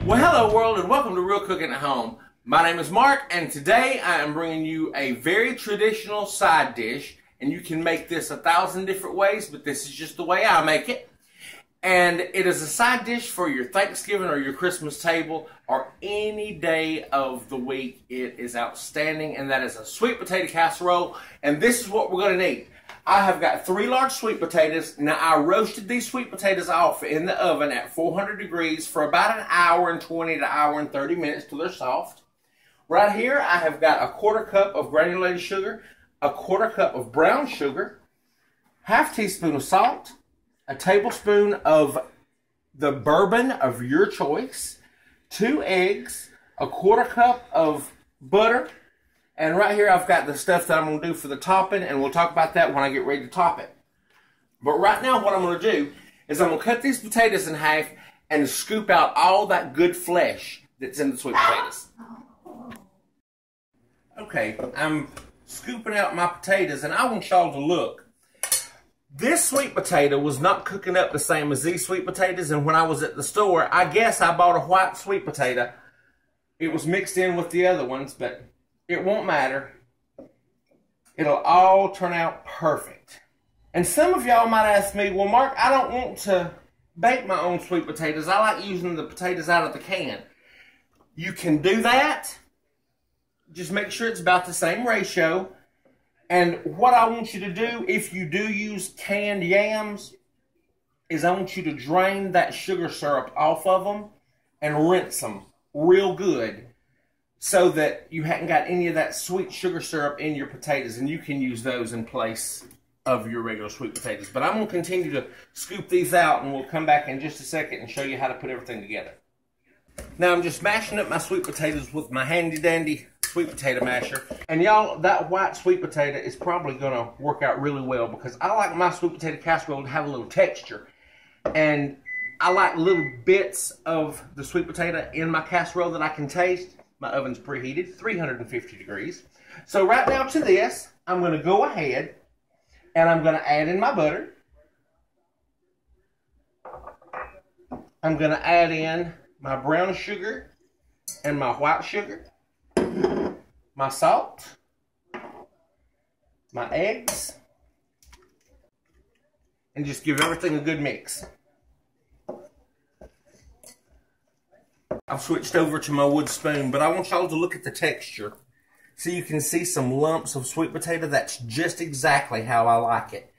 Well, hello world, and welcome to Real Cooking at Home. My name is Mark, and today I am bringing you a very traditional side dish, and you can make this 1,000 different ways, but this is just the way I make it. And it is a side dish for your Thanksgiving or your Christmas table, or any day of the week. It is outstanding, and that is a sweet potato casserole, and this is what we're going to need. I have got 3 large sweet potatoes. Now, I roasted these sweet potatoes off in the oven at 400 degrees for about an hour and 20 to an hour and 30 minutes till they're soft. Right here, I have got a 1/4 cup of granulated sugar, a 1/4 cup of brown sugar, ½ teaspoon of salt, a tablespoon of the bourbon of your choice, 2 eggs, a 1/4 cup of butter, and right here I've got the stuff that I'm going to do for the topping, and we'll talk about that when I get ready to top it. But right now what I'm going to do is I'm going to cut these potatoes in half and scoop out all that good flesh that's in the sweet potatoes. Okay, I'm scooping out my potatoes, and I want y'all to look. This sweet potato was not cooking up the same as these sweet potatoes, and when I was at the store, I guess I bought a white sweet potato. It was mixed in with the other ones, but it won't matter. It'll all turn out perfect. And some of y'all might ask me, well, Mark, I don't want to bake my own sweet potatoes. I like using the potatoes out of the can. You can do that. Just make sure it's about the same ratio. And what I want you to do, if you do use canned yams, is I want you to drain that sugar syrup off of them and rinse them real good so that you haven't got any of that sweet sugar syrup in your potatoes, and you can use those in place of your regular sweet potatoes. But I'm going to continue to scoop these out, and we'll come back in just a second and show you how to put everything together. Now I'm just mashing up my sweet potatoes with my handy dandy sweet potato masher. And y'all, that white sweet potato is probably going to work out really well, because I like my sweet potato casserole to have a little texture. And I like little bits of the sweet potato in my casserole that I can taste. My oven's preheated, 350 degrees. So right now to this, I'm going to go ahead and I'm going to add in my butter. I'm going to add in my brown sugar and my white sugar, my salt, my eggs, and just give everything a good mix. I've switched over to my wood spoon, but I want y'all to look at the texture. So you can see some lumps of sweet potato. That's just exactly how I like it.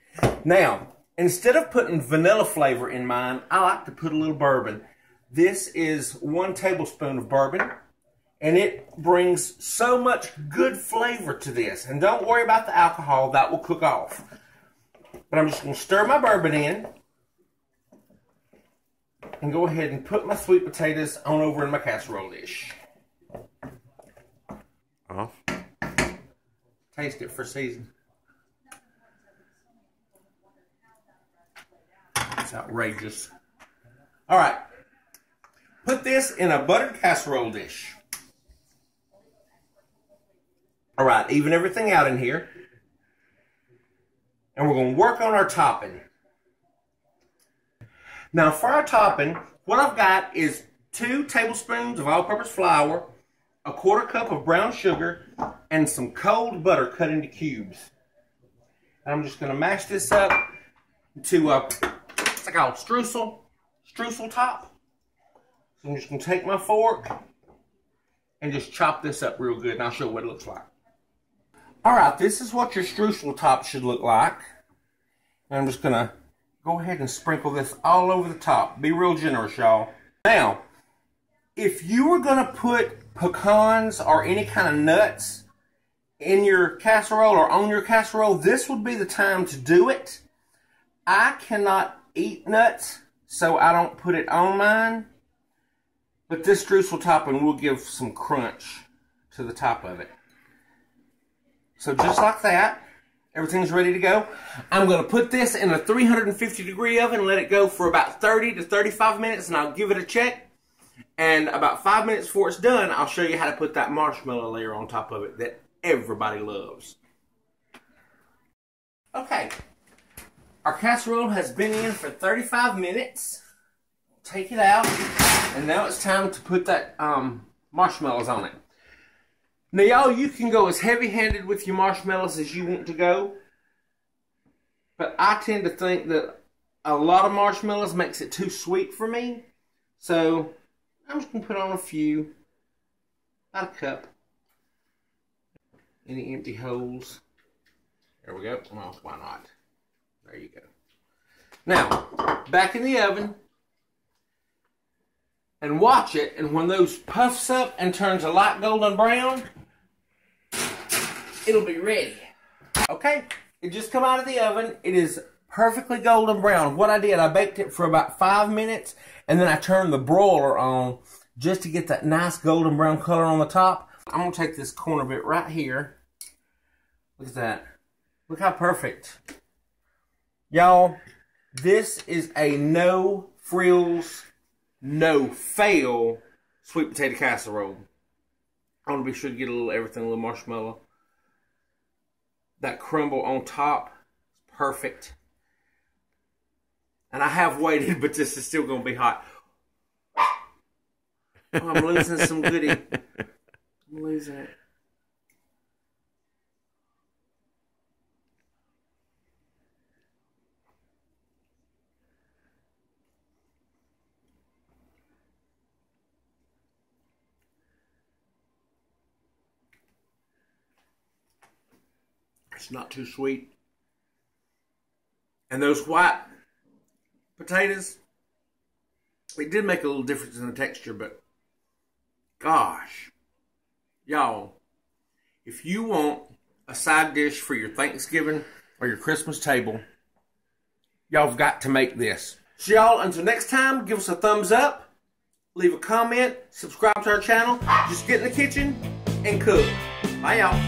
Now, instead of putting vanilla flavor in mine, I like to put a little bourbon. This is 1 tablespoon of bourbon, and it brings so much good flavor to this. And don't worry about the alcohol, that will cook off. But I'm just going to stir my bourbon in and go ahead and put my sweet potatoes on over in my casserole dish. Taste it for season. It's outrageous. All right. Put this in a buttered casserole dish. All right, even everything out in here. And we're going to work on our topping. Now for our topping, what I've got is 2 tablespoons of all-purpose flour, a 1/4 cup of brown sugar, and some cold butter cut into cubes. And I'm just going to mash this up to it's like a streusel top. So I'm just going to take my fork and just chop this up real good, and I'll show you what it looks like. Alright, this is what your streusel top should look like. And I'm just going to go ahead and sprinkle this all over the top. Be real generous, y'all. Now, if you were going to put pecans or any kind of nuts in your casserole or on your casserole, this would be the time to do it. I cannot eat nuts, so I don't put it on mine. But this streusel topping will give some crunch to the top of it. So just like that, everything's ready to go. I'm going to put this in a 350 degree oven and let it go for about 30 to 35 minutes, and I'll give it a check. And about 5 minutes before it's done, I'll show you how to put that marshmallow layer on top of it that everybody loves. Okay, our casserole has been in for 35 minutes. take it out, and now it's time to put that marshmallows on it. Now, y'all, you can go as heavy-handed with your marshmallows as you want to go, but I tend to think that a lot of marshmallows makes it too sweet for me, so I'm just going to put on a few, about a cup. Any empty holes? There we go. Well, why not? There you go. Now, back in the oven, and watch it, and when those puffs up and turns a light golden brown, it'll be ready. Okay, it just come out of the oven. It is perfectly golden brown. What I did, I baked it for about 5 minutes, and then I turned the broiler on just to get that nice golden brown color on the top. I'm going to take this corner bit right here. Look at that. Look how perfect. Y'all, this is a no frills, no fail sweet potato casserole. I want to be sure to get a little everything, a little marshmallow. That crumble on top is perfect. And I have waited, but this is still going to be hot. Oh, I'm losing some goodie. I'm losing it. It's not too sweet. And those white potatoes, it did make a little difference in the texture, but gosh, y'all, if you want a side dish for your Thanksgiving or your Christmas table, y'all have got to make this. So y'all, until next time, give us a thumbs up, leave a comment, subscribe to our channel. Just get in the kitchen and cook. Bye, y'all.